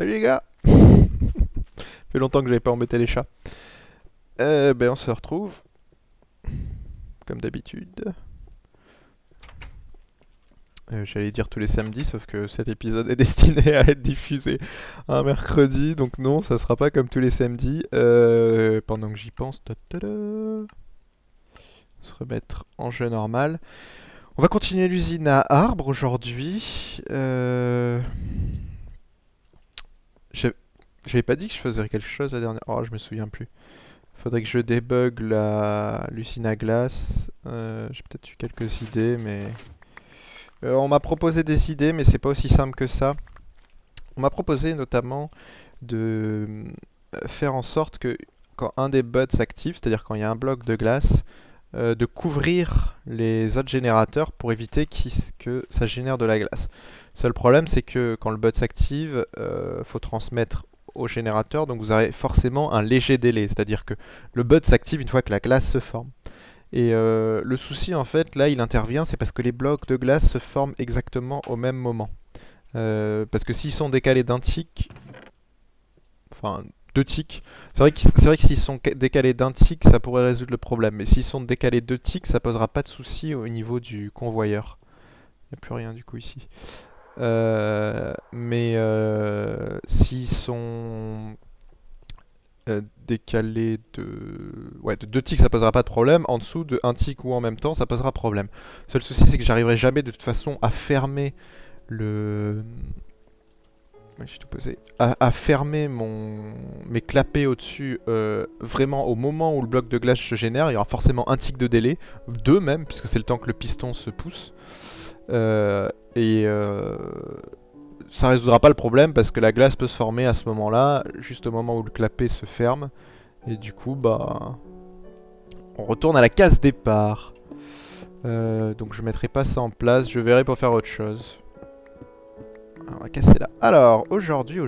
Salut les gars. Fait longtemps que j'avais pas embêté les chats. On se retrouve, comme d'habitude. J'allais dire tous les samedis, sauf que cet épisode est destiné à être diffusé un mercredi, donc non, ça sera pas comme tous les samedis. Pendant que j'y pense, se remettre en jeu normal. On va continuer l'usine à arbres aujourd'hui. J'avais pas dit que je faisais quelque chose la dernière. Oh, je me souviens plus. Faudrait que je débug l'usine à glace. J'ai peut-être eu quelques idées, mais on m'a proposé des idées, mais c'est pas aussi simple que ça. On m'a proposé notamment de faire en sorte que quand un des buds s'active, c'est-à-dire quand il y a un bloc de glace, de couvrir les autres générateurs pour éviter que ça génère de la glace. Seul problème, c'est que quand le bot s'active, faut transmettre au générateur, donc vous avez forcément un léger délai, c'est-à-dire que le bot s'active une fois que la glace se forme. Et le souci, en fait, là, il intervient, c'est parce que les blocs de glace se forment exactement au même moment. Parce que s'ils sont décalés d'un tick, enfin deux ticks, c'est vrai que s'ils sont décalés d'un tick, ça pourrait résoudre le problème. Mais s'ils sont décalés deux ticks, ça posera pas de souci au niveau du convoyeur. Il n'y a plus rien du coup ici. S'ils sont décalés de 2 ticks, ça posera pas de problème. En dessous de 1 tick ou en même temps, ça posera problème. Seul souci, c'est que j'arriverai jamais de toute façon à fermer le... Ouais, j'ai tout posé. À fermer mes clapets au-dessus vraiment au moment où le bloc de glace se génère. Il y aura forcément un tick de délai, deux même, puisque c'est le temps que le piston se pousse. Euh, et ça résoudra pas le problème parce que la glace peut se former à ce moment-là, juste au moment où le clapet se ferme. Et du coup, bah, on retourne à la case départ. Donc je mettrai pas ça en place, je verrai pour faire autre chose. Alors, on va casser là. Alors, aujourd'hui,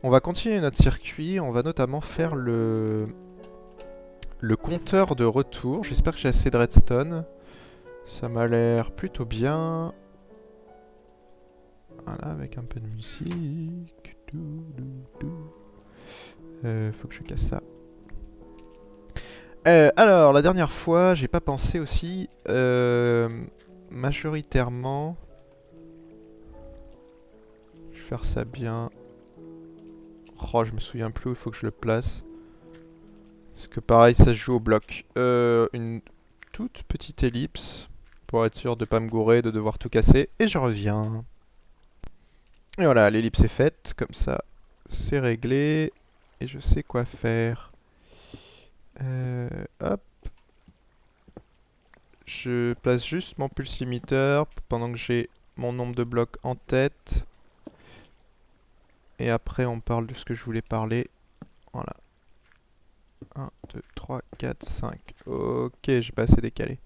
on va continuer notre circuit. On va notamment faire le compteur de retour. J'espère que j'ai assez de redstone. Ça m'a l'air plutôt bien. Voilà, avec un peu de musique. Faut que je casse ça. Alors, la dernière fois, j'ai pas pensé aussi majoritairement. Je vais faire ça bien. Oh, je me souviens plus où il faut que je le place. Parce que pareil, ça se joue au bloc. Une toute petite ellipse pour être sûr de pas me gourer, de devoir tout casser. Et je reviens. Et voilà, l'ellipse est faite. Comme ça, c'est réglé. Et je sais quoi faire. Hop. Je place juste mon pulsimiteur pendant que j'ai mon nombre de blocs en tête. Et après, on parle de ce que je voulais parler. Voilà. 1, 2, 3, 4, 5. Ok, j'ai pas assez décalé.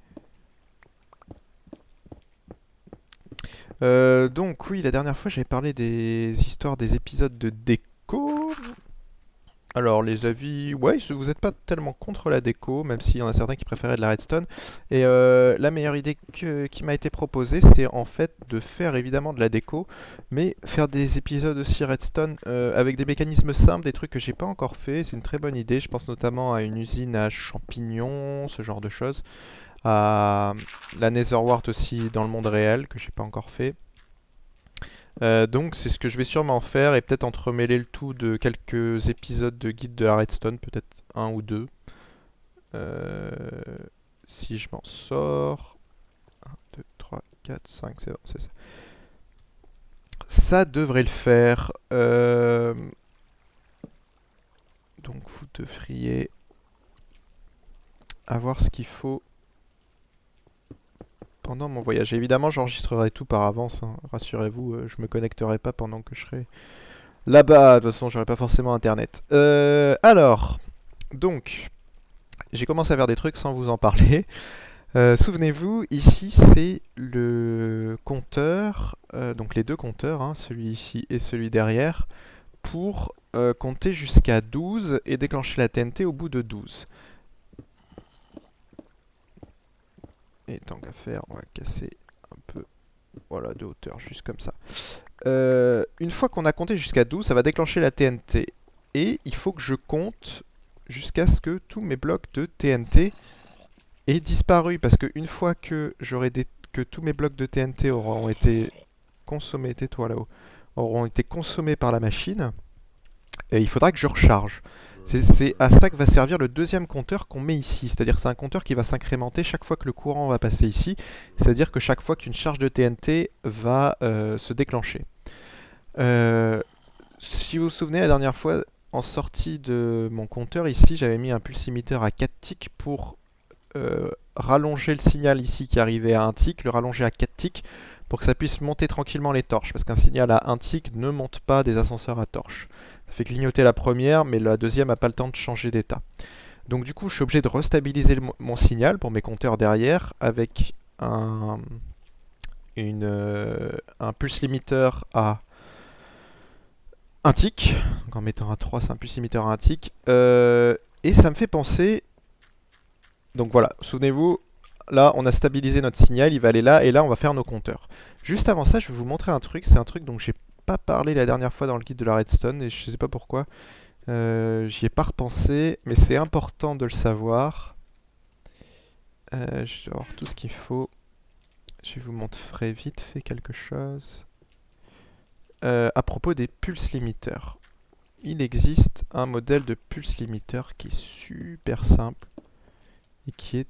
Donc oui, la dernière fois j'avais parlé des histoires des épisodes de déco. Alors les avis, ouais, vous n'êtes pas tellement contre la déco, même s'il y en a certains qui préféraient de la redstone. Et la meilleure idée qui m'a été proposée, c'est en fait de faire évidemment de la déco, mais faire des épisodes aussi redstone avec des mécanismes simples, des trucs que j'ai pas encore fait. C'est une très bonne idée. Je pense notamment à une usine à champignons, ce genre de choses, à la Netherwart aussi dans le monde réel que j'ai pas encore fait. Donc c'est ce que je vais sûrement faire et peut-être entremêler le tout de quelques épisodes de guide de la redstone, peut-être un ou deux. Euh, Si je m'en sors. 1, 2, 3, 4, 5, c'est bon, c'est ça. Ça devrait le faire. Donc vous devriez avoir ce qu'il faut pendant mon voyage. Évidemment, j'enregistrerai tout par avance, hein. Rassurez-vous, je me connecterai pas pendant que je serai là-bas. De toute façon, j'aurai pas forcément internet. Alors, donc, j'ai commencé à faire des trucs sans vous en parler. Souvenez-vous, ici c'est le compteur, donc les deux compteurs, hein, celui ici et celui derrière, pour compter jusqu'à 12 et déclencher la TNT au bout de 12. Et tant qu'à faire, on va casser un peu, voilà, de hauteur, juste comme ça. une fois qu'on a compté jusqu'à 12, ça va déclencher la TNT. Et il faut que je compte jusqu'à ce que tous mes blocs de TNT aient disparu. Parce qu'une fois que que tous mes blocs de TNT auront été consommés, tais-toi là-haut, auront été consommés par la machine, et il faudra que je recharge. C'est à ça que va servir le deuxième compteur qu'on met ici. C'est-à-dire que c'est un compteur qui va s'incrémenter chaque fois que le courant va passer ici. C'est-à-dire que chaque fois qu'une charge de TNT va se déclencher. Si vous vous souvenez, la dernière fois, en sortie de mon compteur, ici, j'avais mis un pulsimiteur à 4 ticks pour rallonger le signal ici qui arrivait à 1 tick, le rallonger à 4 ticks pour que ça puisse monter tranquillement les torches. Parce qu'un signal à 1 tick ne monte pas des ascenseurs à torches. Ça fait clignoter la première, mais la deuxième n'a pas le temps de changer d'état. Donc du coup, je suis obligé de restabiliser mon signal pour mes compteurs derrière avec un pulse limiteur à 1 tick. Donc en mettant un 3, c'est un pulse limiteur à 1 tick. Et ça me fait penser... Donc voilà, souvenez-vous, là on a stabilisé notre signal, il va aller là, et là on va faire nos compteurs. Juste avant ça, je vais vous montrer un truc, c'est un truc dont j'ai pas parlé la dernière fois dans le guide de la redstone, et je sais pas pourquoi. J'y ai pas repensé, mais c'est important de le savoir. Je vais avoir tout ce qu'il faut. Je vous montrerai vite fait quelque chose. À propos des pulse limiteurs. Il existe un modèle de pulse limiteur qui est super simple et qui est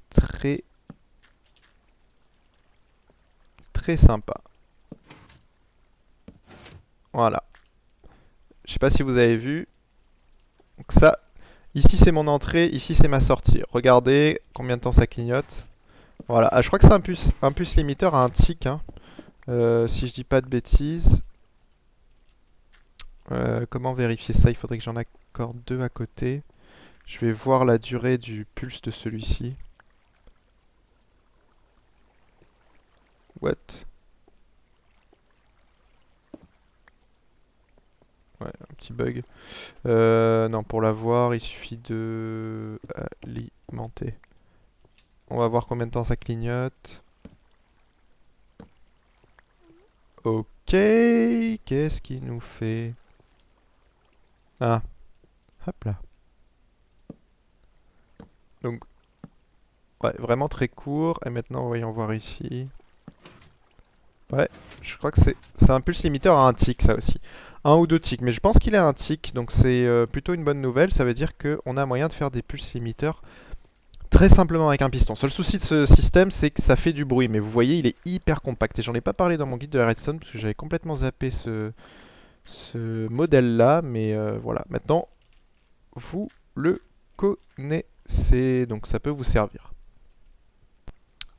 très sympa. Voilà. Je sais pas si vous avez vu. Donc ça, ici c'est mon entrée, ici c'est ma sortie. Regardez combien de temps ça clignote. Voilà, je crois que c'est un pulse limiteur à 1 tick, hein. Si je dis pas de bêtises. Comment vérifier ça? Il faudrait que j'en accorde 2 à côté. Je vais voir la durée du pulse de celui-ci. What? Ouais, un petit bug. Non, pour l'avoir, il suffit de alimenter. On va voir combien de temps ça clignote. Ok, qu'est-ce qu'il nous fait? Ah, hop là. Donc, ouais, vraiment très court. Et maintenant, voyons voir ici. Ouais, je crois que c'est un pulse limiteur à 1 tick, ça aussi. 1 ou 2 ticks, mais je pense qu'il est à 1 tick, donc c'est plutôt une bonne nouvelle. Ça veut dire qu'on a moyen de faire des pulse limiteurs très simplement avec un piston. Seul souci de ce système, c'est que ça fait du bruit, mais vous voyez, il est hyper compact. Et j'en ai pas parlé dans mon guide de la redstone, parce que j'avais complètement zappé ce modèle-là, mais voilà. Maintenant, vous le connaissez, donc ça peut vous servir.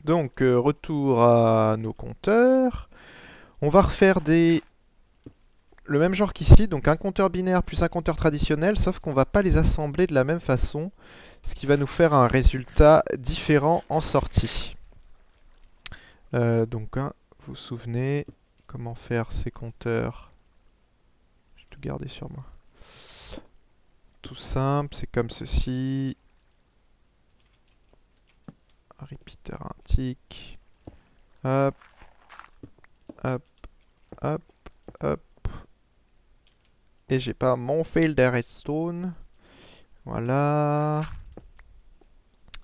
Donc, retour à nos compteurs. On va refaire le même genre qu'ici, donc un compteur binaire plus un compteur traditionnel, sauf qu'on va pas les assembler de la même façon, ce qui va nous faire un résultat différent en sortie. Donc, vous vous souvenez comment faire ces compteurs? Je vais tout garder sur moi. Tout simple, c'est comme ceci. Un repeater, un tick. Hop, hop, hop, hop. Et j'ai pas mon fail de redstone. Voilà.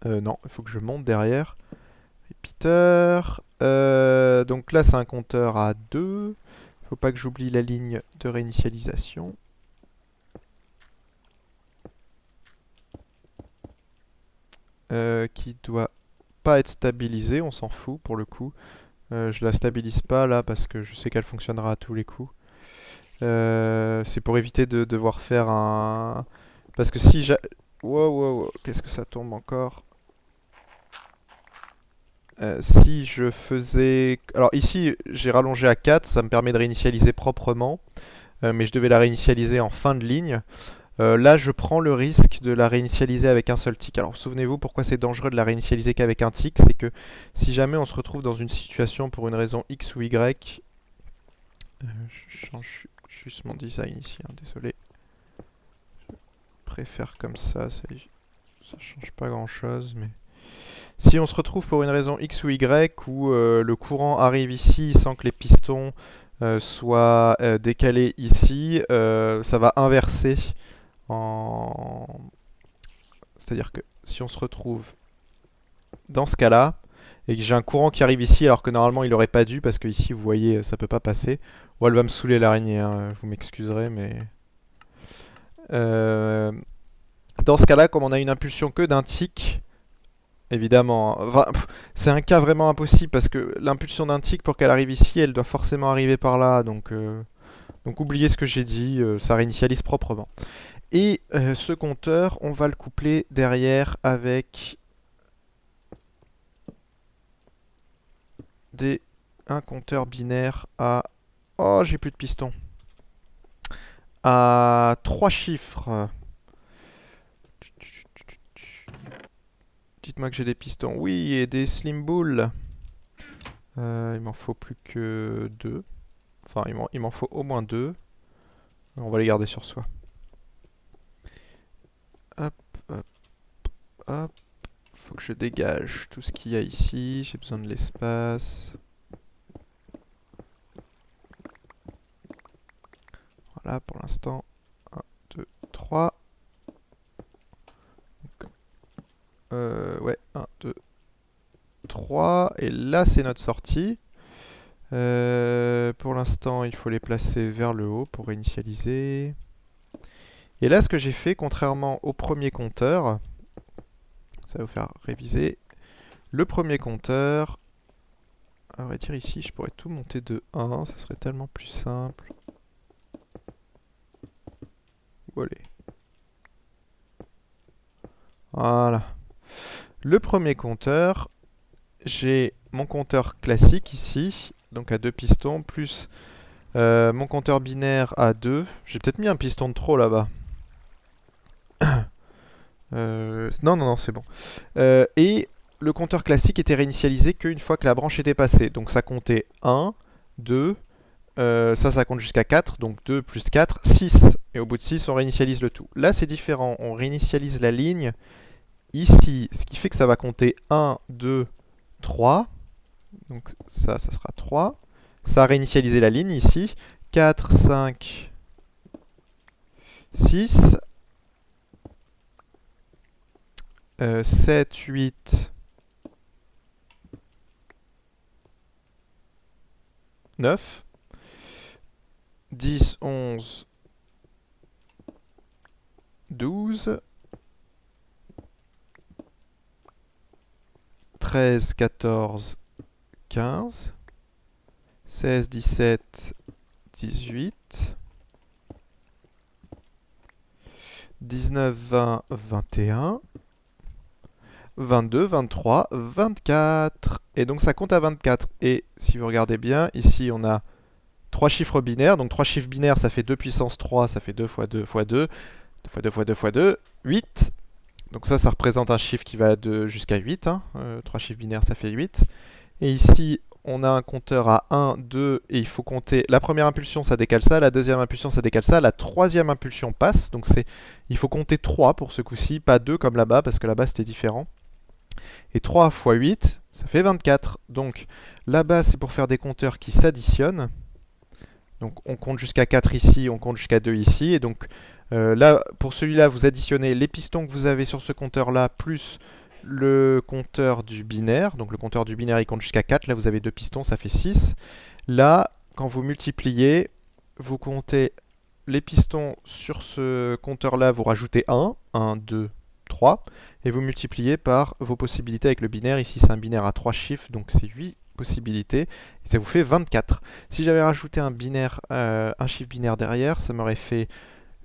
Non, il faut que je monte derrière. Repeater. Donc là, c'est un compteur à 2. Il faut pas que j'oublie la ligne de réinitialisation. Qui doit pas être stabilisée, on s'en fout pour le coup. Je la stabilise pas là parce que je sais qu'elle fonctionnera à tous les coups. C'est pour éviter de devoir faire un... Parce que si j'ai... Wow, wow, wow, qu'est-ce que ça tombe encore? Si je faisais... Alors ici, j'ai rallongé à 4, ça me permet de réinitialiser proprement. Mais je devais la réinitialiser en fin de ligne. Là, je prends le risque de la réinitialiser avec un seul tick. Alors, souvenez-vous pourquoi c'est dangereux de la réinitialiser qu'avec un tick. C'est que si jamais on se retrouve dans une situation pour une raison X ou Y... je change juste mon design ici, hein, désolé. Je préfère comme ça change pas grand-chose, mais... Si on se retrouve pour une raison X ou Y où le courant arrive ici sans que les pistons soient décalés ici, ça va inverser en... C'est-à-dire que si on se retrouve dans ce cas-là, et que j'ai un courant qui arrive ici alors que normalement il aurait pas dû, parce que ici vous voyez ça peut pas passer. Oh, elle va me saouler l'araignée, hein, vous m'excuserez, mais... dans ce cas-là, comme on a une impulsion que d'un tic, évidemment, enfin, c'est un cas vraiment impossible parce que l'impulsion d'un tic pour qu'elle arrive ici, elle doit forcément arriver par là, donc oubliez ce que j'ai dit, ça réinitialise proprement. Et ce compteur, on va le coupler derrière avec un compteur binaire à... Oh, j'ai plus de pistons. À 3 chiffres. Dites-moi que j'ai des pistons. Oui, et des slim balls. Il m'en faut plus que 2. Enfin, il m'en faut au moins 2. On va les garder sur soi. Hop, hop, hop. Faut que je dégage tout ce qu'il y a ici. J'ai besoin de l'espace. Voilà, pour l'instant. 1, 2, 3. Ouais, 1, 2, 3. Et là, c'est notre sortie. Pour l'instant, il faut les placer vers le haut pour réinitialiser. Et là, ce que j'ai fait, contrairement au premier compteur, ça va vous faire réviser. Le premier compteur, à vrai dire, ici, je pourrais tout monter de 1, ça serait tellement plus simple. Voilà. Le premier compteur, j'ai mon compteur classique ici, donc à 2 pistons, plus mon compteur binaire à 2. J'ai peut-être mis un piston de trop là-bas. Non, non, non, c'est bon. Et le compteur classique était réinitialisé qu'une fois que la branche était passée. Donc ça comptait 1, 2, ça compte jusqu'à 4, donc 2 plus 4, 6. Et au bout de 6, on réinitialise le tout. Là, c'est différent, on réinitialise la ligne ici, ce qui fait que ça va compter 1, 2, 3. Donc ça sera 3. Ça a réinitialisé la ligne ici. 4, 5, 6. 7, 8, 9. 10, 11, 12. 13, 14, 15. 16, 17, 18. 19, 20, 21. 22, 23, 24. Et donc ça compte à 24. Et si vous regardez bien, ici on a 3 chiffres binaires. Donc 3 chiffres binaires, ça fait 2 puissance 3, ça fait 2 fois 2 fois 2. 2 fois 2 fois 2 fois 2, 8. Donc ça représente un chiffre qui va de jusqu'à 8. 3 chiffres binaires, ça fait 8. Et ici, on a un compteur à 1, 2, et il faut compter... La première impulsion, ça décale ça. La deuxième impulsion, ça décale ça. La troisième impulsion passe. Donc il faut compter 3 pour ce coup-ci, pas 2 comme là-bas, parce que là-bas, c'était différent. Et 3 fois 8, ça fait 24. Donc là-bas, c'est pour faire des compteurs qui s'additionnent. Donc on compte jusqu'à 4 ici, on compte jusqu'à 2 ici. Et donc là, pour celui-là, vous additionnez les pistons que vous avez sur ce compteur-là, plus le compteur du binaire. Donc le compteur du binaire, il compte jusqu'à 4. Là, vous avez 2 pistons, ça fait 6. Là, quand vous multipliez, vous comptez les pistons sur ce compteur-là, vous rajoutez 1, 1, 2, 3, et vous multipliez par vos possibilités avec le binaire. Ici, c'est un binaire à 3 chiffres, donc c'est 8 possibilités, et ça vous fait 24. Si j'avais rajouté un binaire, un chiffre binaire derrière, ça m'aurait fait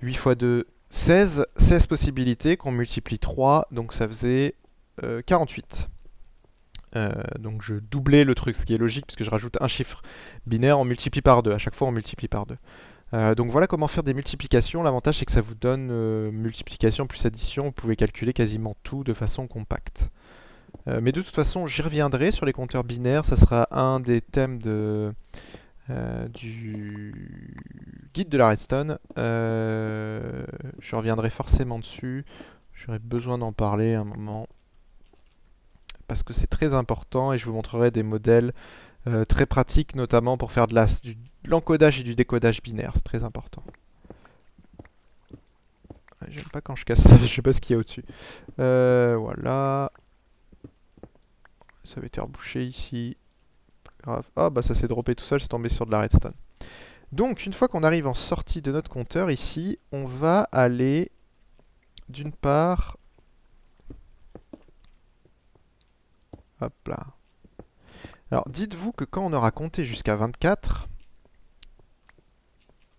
8 fois 2, 16, 16 possibilités qu'on multiplie 3, donc ça faisait 48. Donc je doublais le truc, ce qui est logique, puisque je rajoute un chiffre binaire, on multiplie par 2, à chaque fois on multiplie par 2. Donc voilà comment faire des multiplications. L'avantage c'est que ça vous donne multiplication plus addition, vous pouvez calculer quasiment tout de façon compacte. Mais de toute façon j'y reviendrai sur les compteurs binaires, ça sera un des thèmes du guide de la redstone. Je reviendrai forcément dessus, j'aurai besoin d'en parler un moment. parce que c'est très important et je vous montrerai des modèles très pratiques, notamment pour faire de l'encodage et du décodage binaire, c'est très important. J'aime pas quand je casse ça, je sais pas ce qu'il y a au-dessus. Voilà. Ça avait été rebouché ici. Pas grave. Ah bah ça s'est droppé tout seul, c'est tombé sur de la redstone. Donc une fois qu'on arrive en sortie de notre compteur ici, on va aller d'une part... Hop là. Alors dites-vous que quand on aura compté jusqu'à 24,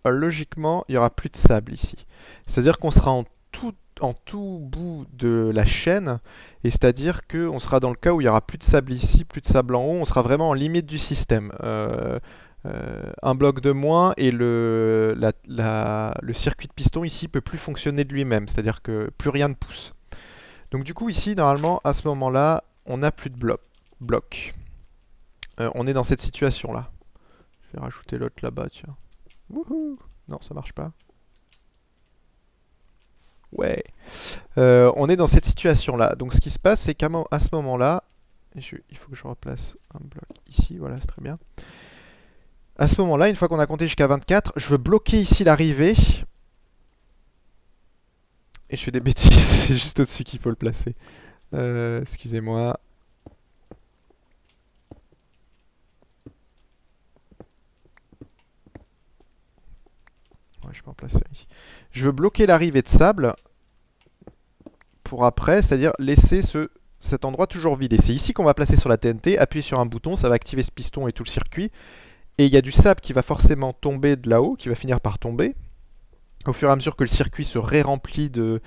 logiquement il n'y aura plus de sable ici. C'est-à-dire qu'on sera en tout bout de la chaîne, et c'est-à-dire qu'on sera dans le cas où il n'y aura plus de sable ici, plus de sable en haut, on sera vraiment en limite du système. Un bloc de moins et le circuit de piston ici peut plus fonctionner de lui-même, c'est-à-dire que plus rien ne pousse. Donc du coup ici, normalement, à ce moment-là, on n'a plus de blocs. On est dans cette situation-là. Je vais rajouter l'autre là-bas, tiens. Wouhou! Non, ça marche pas. Ouais. On est dans cette situation-là. Donc ce qui se passe, c'est qu'à ce moment-là, il faut que je replace un bloc ici, voilà, c'est très bien. À ce moment-là, une fois qu'on a compté jusqu'à 24, je veux bloquer ici l'arrivée. Et je fais des bêtises, c'est juste au-dessus qu'il faut le placer. Excusez-moi. Ouais, je peux en placer un ici. Je veux bloquer l'arrivée de sable pour après, c'est-à-dire laisser cet endroit toujours vide. Et c'est ici qu'on va placer sur la TNT, appuyer sur un bouton, ça va activer ce piston et tout le circuit. Et il y a du sable qui va forcément tomber de là-haut, qui va finir par tomber. Au fur et à mesure que le circuit se ré-remplit de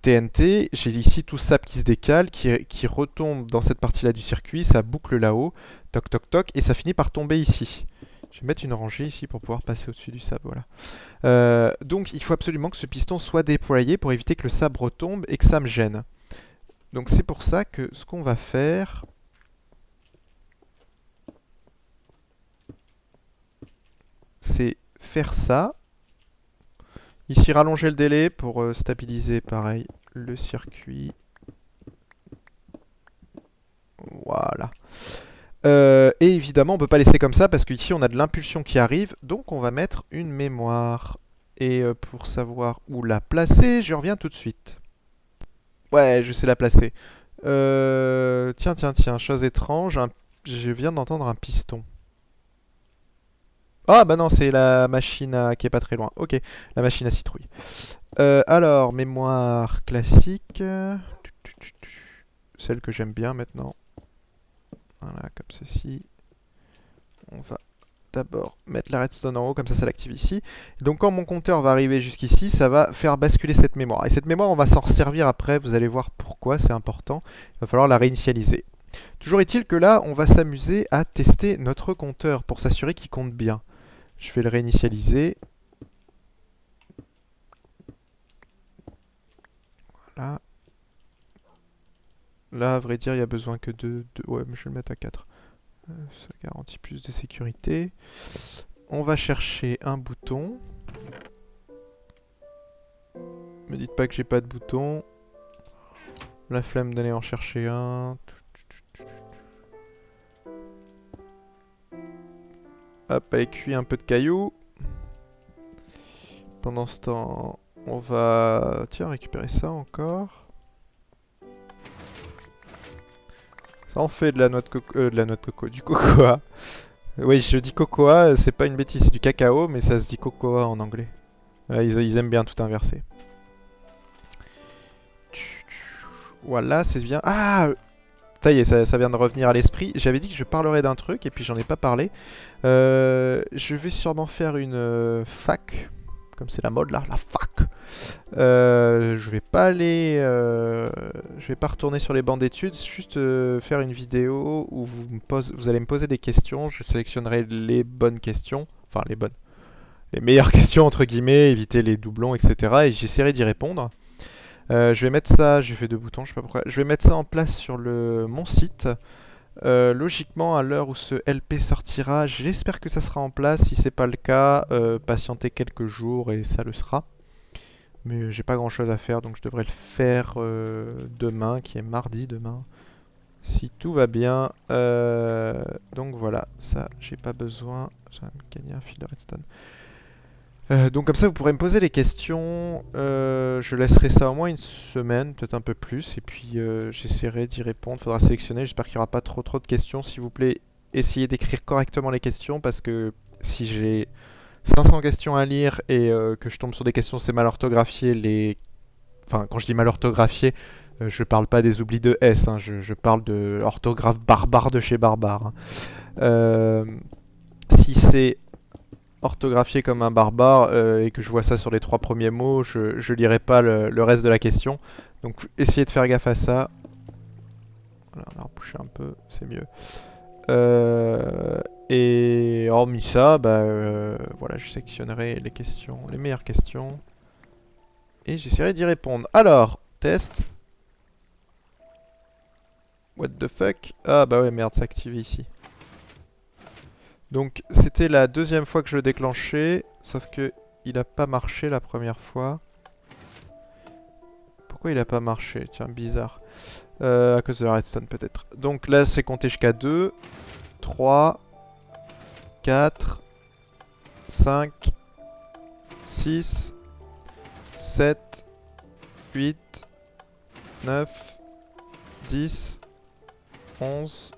TNT, j'ai ici tout ce sable qui se décale, qui retombe dans cette partie-là du circuit, ça boucle là-haut, toc toc toc, et ça finit par tomber ici. Je vais mettre une rangée ici pour pouvoir passer au-dessus du sable, voilà. Donc il faut absolument que ce piston soit déployé pour éviter que le sable retombe et que ça me gêne. Donc c'est pour ça que ce qu'on va faire... c'est faire ça. Ici, rallonger le délai pour stabiliser, pareil, le circuit. Voilà. Et évidemment, on ne peut pas laisser comme ça parce qu'ici, on a de l'impulsion qui arrive. Donc, on va mettre une mémoire. Et pour savoir où la placer, je reviens tout de suite. Ouais, je sais la placer. Tiens, chose étrange. Je viens d'entendre un piston. Ah bah non, c'est la machine qui est pas très loin. Ok, la machine à citrouille. Alors, mémoire classique. Celle que j'aime bien maintenant. Voilà, comme ceci. On va d'abord mettre la redstone en haut, comme ça l'active ici. Donc quand mon compteur va arriver jusqu'ici, ça va faire basculer cette mémoire. Et cette mémoire, on va s'en servir après, vous allez voir pourquoi, c'est important. Il va falloir la réinitialiser. Toujours est-il que là, on va s'amuser à tester notre compteur pour s'assurer qu'il compte bien. Je vais le réinitialiser. Voilà. Là, à vrai dire, il y a besoin que de... Ouais, mais je vais le mettre à 4. Ça garantit plus de sécurité. On va chercher un bouton. Me dites pas que j'ai pas de bouton. La flemme d'aller en chercher un. Hop, avec lui un peu de cailloux. Pendant ce temps, on va... Tiens, récupérer ça encore. Ça en fait de la noix de coco, du cocoa. Oui, je dis cocoa, c'est pas une bêtise, c'est du cacao, mais ça se dit cocoa en anglais. Ils aiment bien tout inverser. Voilà, c'est bien. Ah, ça y est, ça vient de revenir à l'esprit. J'avais dit que je parlerais d'un truc, et puis j'en ai pas parlé. Je vais sûrement faire une fac. Comme c'est la mode là, la fac. Je vais pas aller, je vais pas retourner sur les bancs d'études, juste faire une vidéo où vous allez me poser des questions. Je sélectionnerai les bonnes questions, enfin les meilleures questions entre guillemets, éviter les doublons, etc. Et j'essaierai d'y répondre. Je vais mettre ça, j'ai fait 2 boutons, je sais pas pourquoi. Je vais mettre ça en place sur mon site. Logiquement, à l'heure où ce LP sortira, j'espère que ça sera en place. Si c'est pas le cas, patientez quelques jours et ça le sera. Mais j'ai pas grand chose à faire, donc je devrais le faire demain, qui est mardi demain. Si tout va bien. Donc voilà, ça, j'ai pas besoin. J'ai gagné un fil de redstone. Donc comme ça, vous pourrez me poser des questions. Je laisserai ça au moins une semaine, peut-être un peu plus. Et puis j'essaierai d'y répondre. Faudra sélectionner. J'espère qu'il n'y aura pas trop de questions. S'il vous plaît, essayez d'écrire correctement les questions. Parce que si j'ai 500 questions à lire et que je tombe sur des questions, c'est mal orthographié. Enfin, quand je dis mal orthographié, je parle pas des oublis de S. Hein. Je parle de orthographe barbare de chez barbare. Hein. Si c'est orthographié comme un barbare et que je vois ça sur les 3 premiers mots, je lirai pas le reste de la question. Donc essayez de faire gaffe à ça. Voilà, on va repousser un peu, c'est mieux. Et hormis ça, voilà, je sélectionnerai les questions, les meilleures questions. Et j'essaierai d'y répondre. Alors, test. What the fuck? Ah bah ouais, merde, c'est activé ici. Donc c'était la deuxième fois que je le déclenchais, sauf que il a pas marché la première fois. Pourquoi il a pas marché? Tiens, bizarre. À cause de la redstone peut-être. Donc là c'est compté jusqu'à 2, 3, 4, 5, 6, 7, 8, 9, 10, 11,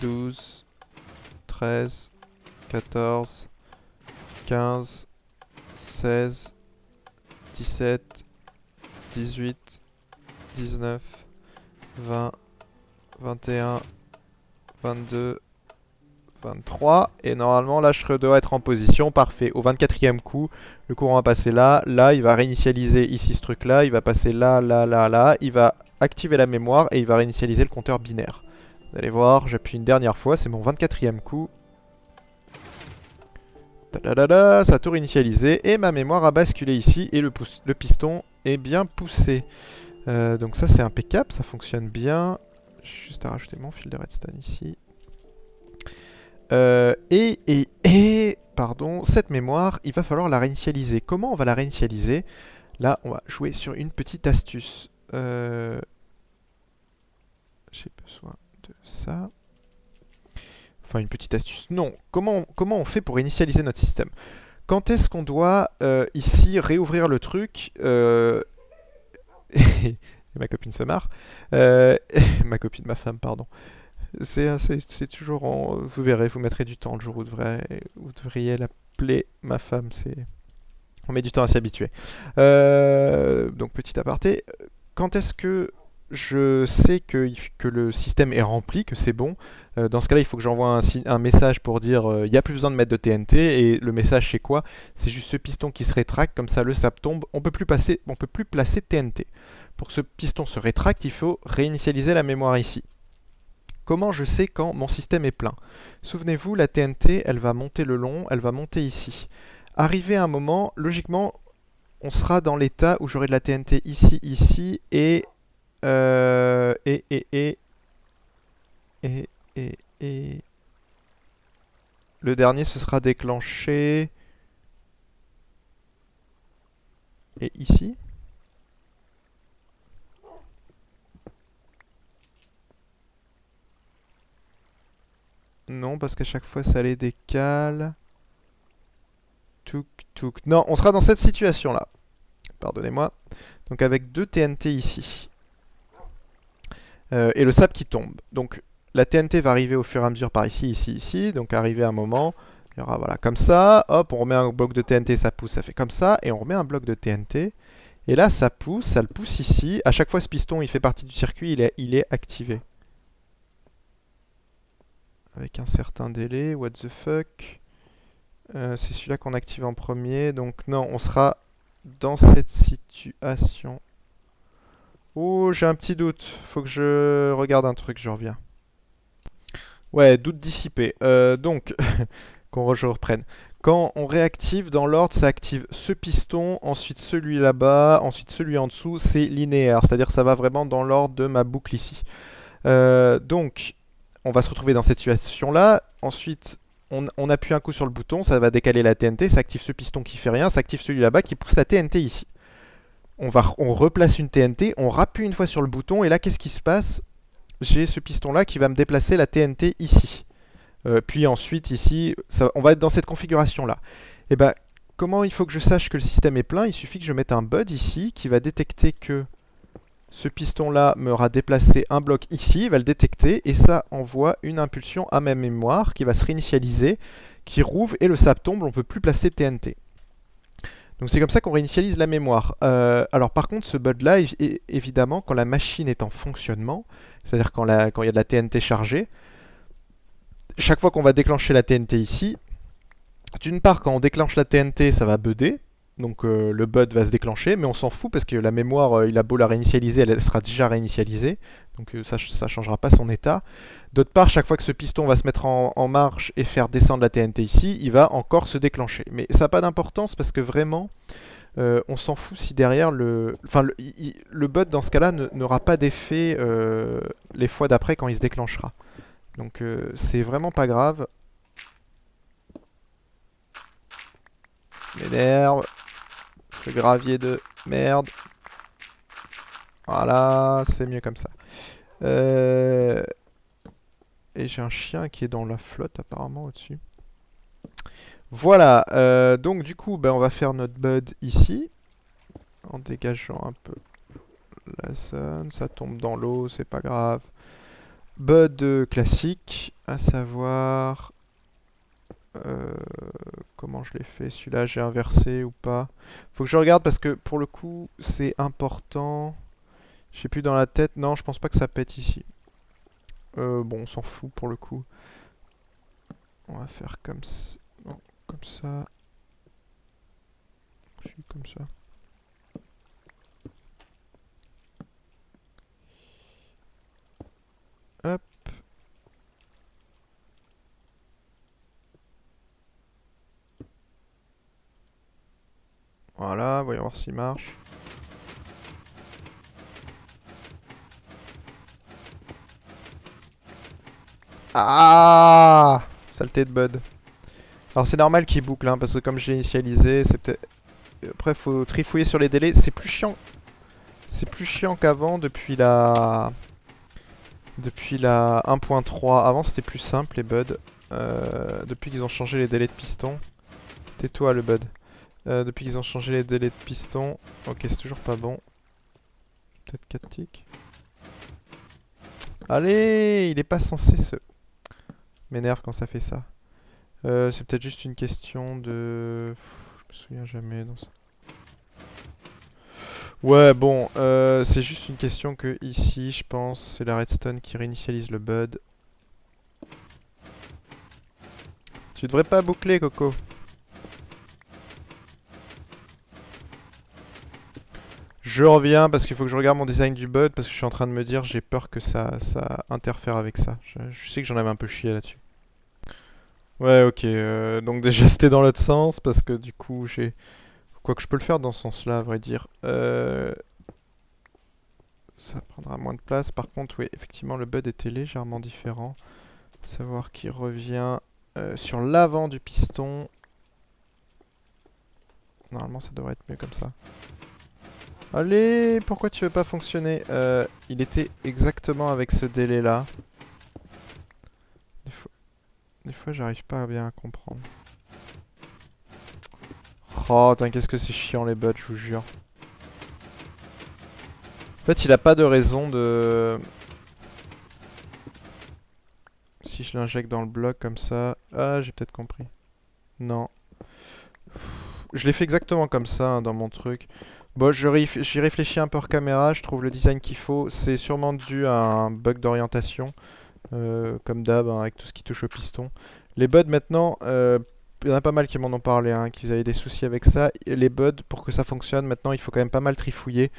12, 13, 14, 15, 16, 17, 18, 19, 20, 21, 22, 23. Et normalement, là, je dois être en position. Parfait. Au 24e coup, le courant va passer là. Là, il va réinitialiser ici ce truc-là. Il va passer là, là, là, là. Il va activer la mémoire et il va réinitialiser le compteur binaire. Vous allez voir, j'appuie une dernière fois. C'est mon 24e coup. Tadadada, ça a tout réinitialisé. Et ma mémoire a basculé ici. Et le piston est bien poussé. Donc ça, c'est impeccable. Ça fonctionne bien. J'ai juste à rajouter mon fil de redstone ici. Pardon, cette mémoire, il va falloir la réinitialiser. Comment on va la réinitialiser? Là, on va jouer sur une petite astuce. J'ai besoin de ça. Enfin, une petite astuce. Non, comment on fait pour initialiser notre système? Quand est-ce qu'on doit, ici, réouvrir le truc Et ma copine se marre. Ma femme, pardon. C'est toujours en... Vous verrez, vous mettrez du temps le jour où vous devriez l'appeler ma femme. On met du temps à s'y habituer. Donc, petit aparté. Quand est-ce que je sais que le système est rempli, que c'est bon? Dans ce cas-là, il faut que j'envoie un message pour dire il n'y a plus besoin de mettre de TNT. Et le message, c'est quoi? C'est juste ce piston qui se rétracte. Comme ça, le sap tombe. On peut plus placer de TNT. Pour que ce piston se rétracte, il faut réinitialiser la mémoire ici. Comment je sais quand mon système est plein? Souvenez-vous, la TNT, elle va monter le long, elle va monter ici. Arrivé à un moment, logiquement, on sera dans l'état où j'aurai de la TNT ici, ici, et... Le dernier, ce sera déclenché... Et ici. Non, parce qu'à chaque fois, ça les décale. Touk, touk. Non, on sera dans cette situation-là. Pardonnez-moi. Donc avec 2 TNT ici. Et le sap qui tombe. Donc la TNT va arriver au fur et à mesure par ici, ici, ici. Donc arriver à un moment, il y aura voilà, comme ça. Hop, on remet un bloc de TNT, ça pousse, ça fait comme ça. Et on remet un bloc de TNT. Et là, ça le pousse ici. À chaque fois, ce piston, il fait partie du circuit, il est activé. Avec un certain délai, what the fuck. C'est celui-là qu'on active en premier. Donc non, on sera dans cette situation. Oh, j'ai un petit doute. Faut que je regarde un truc, je reviens. Ouais, doute dissipé. Donc, je reprenne. Quand on réactive, dans l'ordre, ça active ce piston, ensuite celui là-bas, ensuite celui en dessous. C'est linéaire, c'est-à-dire que ça va vraiment dans l'ordre de ma boucle ici. Donc, on va se retrouver dans cette situation-là. Ensuite, on appuie un coup sur le bouton, ça va décaler la TNT, ça active ce piston qui fait rien, ça active celui là-bas qui pousse la TNT ici. On replace une TNT, on rappuie une fois sur le bouton, et là, qu'est-ce qui se passe? j'ai ce piston-là qui va me déplacer la TNT ici. Puis ensuite, ici, on va être dans cette configuration-là. Et ben, comment il faut que je sache que le système est plein? Il suffit que je mette un bud ici qui va détecter que ce piston-là m'aura déplacé un bloc ici, il va le détecter, et ça envoie une impulsion à ma mémoire qui va se réinitialiser, qui rouvre, et le sable tombe, on ne peut plus placer TNT. Donc c'est comme ça qu'on réinitialise la mémoire. Alors par contre, ce bud-là, évidemment, quand la machine est en fonctionnement, c'est-à-dire quand il y a de la TNT chargée, chaque fois qu'on va déclencher la TNT ici, d'une part, quand on déclenche la TNT, ça va budder, donc le bud va se déclencher, mais on s'en fout parce que la mémoire, il a beau la réinitialiser, elle sera déjà réinitialisée, donc ça ne changera pas son état. D'autre part, chaque fois que ce piston va se mettre en marche et faire descendre la TNT ici, il va encore se déclencher. Mais ça n'a pas d'importance parce que vraiment, on s'en fout si derrière le bud dans ce cas-là n'aura pas d'effet les fois d'après quand il se déclenchera. Donc c'est vraiment pas grave. M'énerve. Ce gravier de merde. Voilà, c'est mieux comme ça. Et j'ai un chien qui est dans la flotte apparemment au-dessus. Voilà, donc du coup, ben, on va faire notre bud ici. En dégageant un peu la zone. Ça tombe dans l'eau, c'est pas grave. Bud classique, à savoir... comment je l'ai fait? Celui-là, j'ai inversé ou pas? Faut que je regarde parce que pour le coup, c'est important. Je sais plus dans la tête. Non, je pense pas que ça pète ici. Bon, on s'en fout pour le coup. On va faire comme ça. Non, comme ça. Je suis comme ça. Hop. Voilà, voyons voir s'il marche. Ah! Saleté de bud. Alors c'est normal qu'il boucle, hein, parce que comme j'ai initialisé, c'est peut-être... Après, faut trifouiller sur les délais. C'est plus chiant. C'est plus chiant qu'avant depuis la 1.3. Avant, c'était plus simple, les buds. Depuis qu'ils ont changé les délais de piston. Tais-toi, le bud. Depuis qu'ils ont changé les délais de piston. Ok, c'est toujours pas bon. Peut-être 4 ticks. Allez, il est pas censé se... M'énerve quand ça fait ça. C'est peut-être juste une question de... Je me souviens jamais dans ça. Ouais, bon, c'est juste une question que ici, je pense, c'est la redstone qui réinitialise le bud. Tu devrais pas boucler, Coco. Je reviens parce qu'il faut que je regarde mon design du bud parce que je suis en train de me dire, j'ai peur que ça interfère avec ça. Je sais que j'en avais un peu chié là-dessus. Ouais, ok, donc déjà c'était dans l'autre sens parce que du coup j'ai... Quoique je peux le faire dans ce sens-là, à vrai dire. Ça prendra moins de place. Par contre, oui, effectivement, le bud était légèrement différent. Savoir qu'il revient sur l'avant du piston. Normalement, ça devrait être mieux comme ça. Allez, pourquoi tu veux pas fonctionner? Il était exactement avec ce délai-là. Des fois j'arrive pas à bien comprendre. Oh, qu'est-ce que c'est chiant les buds, je vous jure. En fait, il a pas de raison de... Si je l'injecte dans le bloc comme ça... Ah, j'ai peut-être compris. Non. Je l'ai fait exactement comme ça hein, dans mon truc. Bon, j'y réfléchis un peu hors caméra, je trouve le design qu'il faut. C'est sûrement dû à un bug d'orientation. Comme d'hab, hein, avec tout ce qui touche au piston. Les buds maintenant, il y en a pas mal qui m'en ont parlé, hein, qu'ils avaient des soucis avec ça. Et les buds, pour que ça fonctionne, maintenant il faut quand même pas mal trifouiller.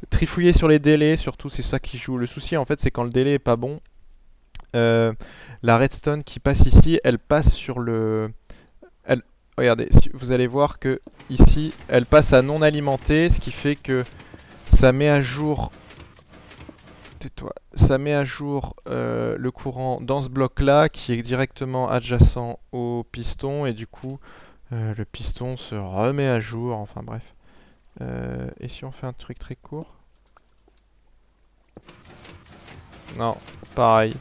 Trifouiller sur les délais, surtout, c'est ça qui joue. Le souci en fait, c'est quand le délai est pas bon. La redstone qui passe ici, elle passe sur le... Regardez, vous allez voir que ici, elle passe à non alimenté, ce qui fait que ça met à jour... Tais-toi. Ça met à jour le courant dans ce bloc-là, qui est directement adjacent au piston, et du coup, le piston se remet à jour, enfin bref. Et si on fait un truc très court? Non, pareil.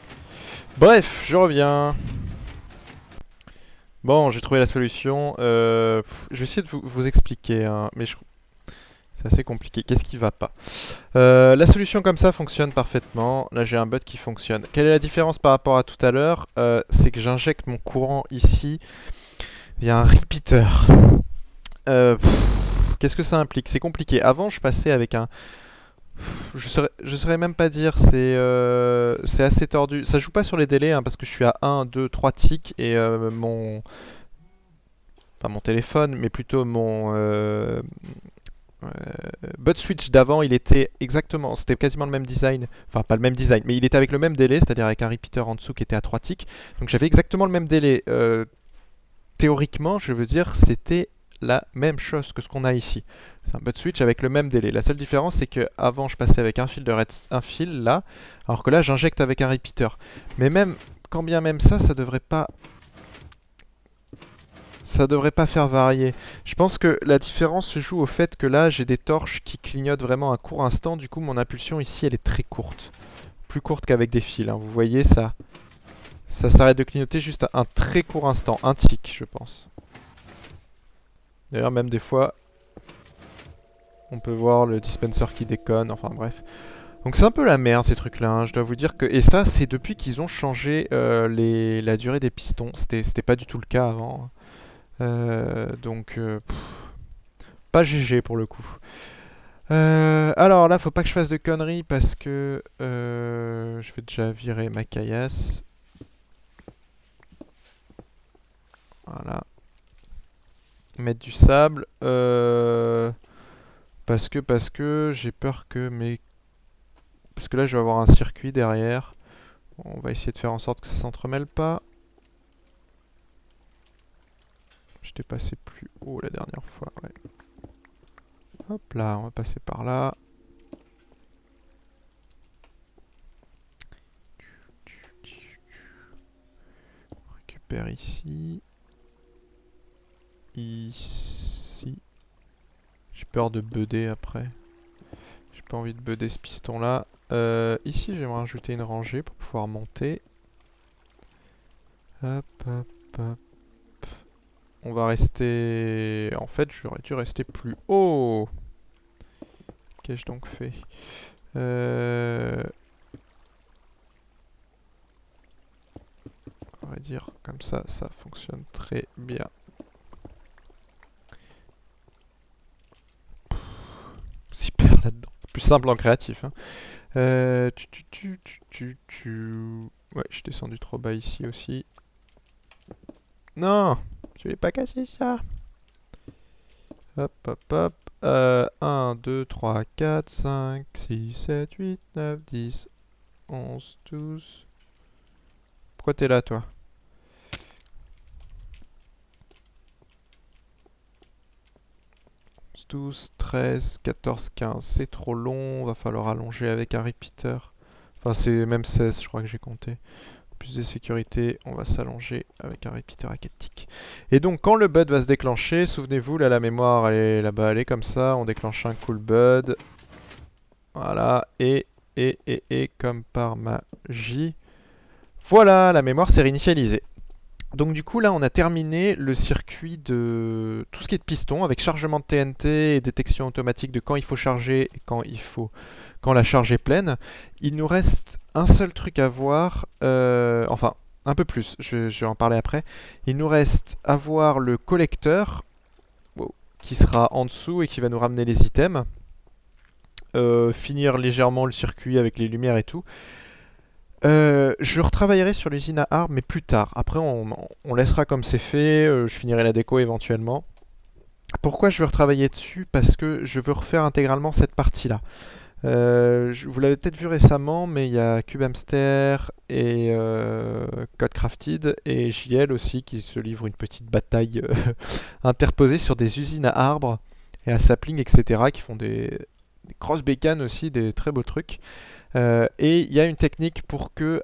Bref, je reviens. Bon, j'ai trouvé la solution. Je vais essayer de vous expliquer, hein, mais c'est assez compliqué. Qu'est-ce qui va pas? La solution comme ça fonctionne parfaitement. Là, j'ai un bot qui fonctionne. Quelle est la différence par rapport à tout à l'heure? C'est que j'injecte mon courant ici via un repeater. Qu'est-ce que ça implique? C'est compliqué. Avant, je passais avec un... Je saurais même pas dire, c'est assez tordu. Ça joue pas sur les délais, hein, parce que je suis à 1, 2, 3 ticks et pas mon téléphone, mais plutôt mon bot switch d'avant, il était exactement, c'était quasiment le même design, enfin pas le même design, mais il était avec le même délai, c'est-à-dire avec un repeater en dessous qui était à 3 ticks. Donc j'avais exactement le même délai. Théoriquement, je veux dire, c'était la même chose que ce qu'on a ici. C'est un bot switch avec le même délai. La seule différence, c'est que avant je passais avec un fil un fil là, alors que là j'injecte avec un repeater. Mais même, quand bien même ça devrait pas faire varier. Je pense que la différence se joue au fait que là j'ai des torches qui clignotent vraiment un court instant. Du coup mon impulsion ici elle est très courte. Plus courte qu'avec des fils, hein. Vous voyez ça. Ça s'arrête de clignoter juste à un très court instant. Un tick je pense. D'ailleurs même des fois on peut voir le dispenser qui déconne. Enfin bref. Donc c'est un peu la merde ces trucs là, hein. Je dois vous dire que... Et ça c'est depuis qu'ils ont changé la durée des pistons. C'était pas du tout le cas avant. Pas GG pour le coup. Alors là, faut pas que je fasse de conneries parce que je vais déjà virer ma caillasse. Voilà. Mettre du sable. Parce que j'ai peur que mes... Parce que là, je vais avoir un circuit derrière. On va essayer de faire en sorte que ça s'entremêle pas. J'étais passé plus haut la dernière fois, ouais. Hop là, on va passer par là. On récupère ici. Ici. J'ai peur de beuder après. J'ai pas envie de beuder ce piston là. Ici j'aimerais ajouter une rangée pour pouvoir monter. Hop hop hop. On va rester... En fait j'aurais dû rester plus haut. Qu'ai-je donc fait? On va dire comme ça fonctionne très bien. Super là-dedans. Plus simple en créatif. Hein. Ouais, je suis descendu trop bas ici aussi. Non, je voulais pas casser ça. Hop, hop, hop. 1, 2, 3, 4, 5, 6, 7, 8, 9, 10, 11, 12. Pourquoi t'es là, toi? 12, 13, 14, 15. C'est trop long, va falloir allonger avec un repeater. Enfin, c'est même 16, je crois que j'ai compté. Plus de sécurité, on va s'allonger avec un repeater à 4 ticks. Et donc, quand le bud va se déclencher, souvenez-vous, là, la mémoire, elle est là-bas, elle est comme ça. On déclenche un cool bud. Voilà, et comme par magie. Voilà, la mémoire s'est réinitialisée. Donc du coup là on a terminé le circuit de tout ce qui est de piston avec chargement de TNT et détection automatique de quand il faut charger et quand la charge est pleine. Il nous reste un seul truc à voir, enfin un peu plus, je vais en parler après. Il nous reste à voir le collecteur qui sera en dessous et qui va nous ramener les items. Finir légèrement le circuit avec les lumières et tout. Je retravaillerai sur l'usine à armes, mais plus tard. Après, on laissera comme c'est fait. Je finirai la déco éventuellement. Pourquoi je veux retravailler dessus? Parce que je veux refaire intégralement cette partie-là. Vous l'avez peut-être vu récemment, mais il y a CubeHamster et Codecrafted et JL aussi qui se livrent une petite bataille interposée sur des usines à arbres et à sapling, etc. qui font des cross bécanes aussi, des très beaux trucs. Et il y a une technique pour que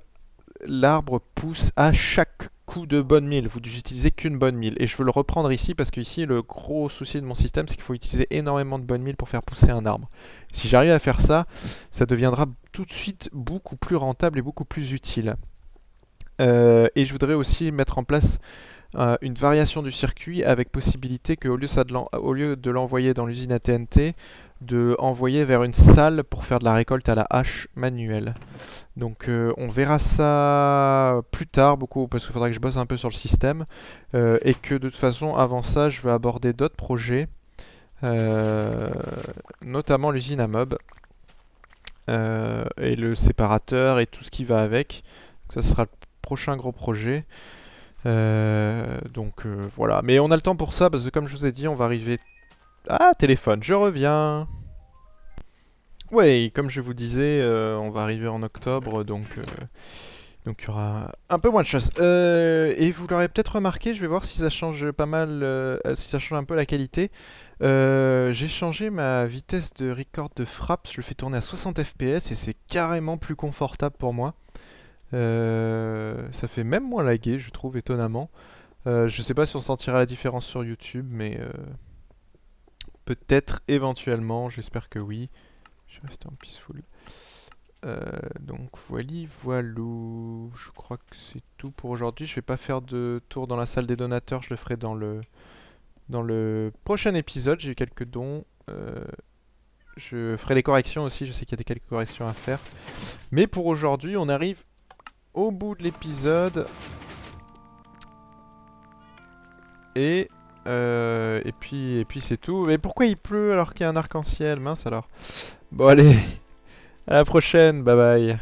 l'arbre pousse à chaque coup de bonne mille. Vous n'utilisez qu'une bonne mille. Et je veux le reprendre ici parce que ici, le gros souci de mon système, c'est qu'il faut utiliser énormément de bonnes milles pour faire pousser un arbre. Si j'arrive à faire ça, ça deviendra tout de suite beaucoup plus rentable et beaucoup plus utile. Et je voudrais aussi mettre en place une variation du circuit avec possibilité qu'au lieu de l'envoyer dans l'usine à TNT, de envoyer vers une salle pour faire de la récolte à la hache manuelle. Donc on verra ça plus tard beaucoup parce qu'il faudra que je bosse un peu sur le système et que de toute façon avant ça je vais aborder d'autres projets, notamment l'usine à mob et le séparateur et tout ce qui va avec. Donc, ça sera le prochain gros projet. Donc voilà, mais on a le temps pour ça parce que comme je vous ai dit on va arriver... Ah, téléphone, je reviens. Ouais, comme je vous disais, on va arriver en octobre, donc il y aura un peu moins de choses. Et vous l'aurez peut-être remarqué, je vais voir si ça change pas mal, si ça change un peu la qualité. J'ai changé ma vitesse de record de frappe, je le fais tourner à 60 fps et c'est carrément plus confortable pour moi. Ça fait même moins laguer, je trouve, étonnamment. Je sais pas si on sentira la différence sur YouTube, mais peut-être éventuellement, j'espère que oui. Je vais rester en peaceful. Donc voilou. Je crois que c'est tout pour aujourd'hui. Je vais pas faire de tour dans la salle des donateurs, je le ferai dans le prochain épisode. J'ai eu quelques dons. Je ferai les corrections aussi, je sais qu'il y a quelques corrections à faire. Mais pour aujourd'hui, on arrive au bout de l'épisode. Et puis c'est tout. Mais pourquoi il pleut alors qu'il y a un arc-en-ciel? Mince alors. Bon allez, à la prochaine, bye bye.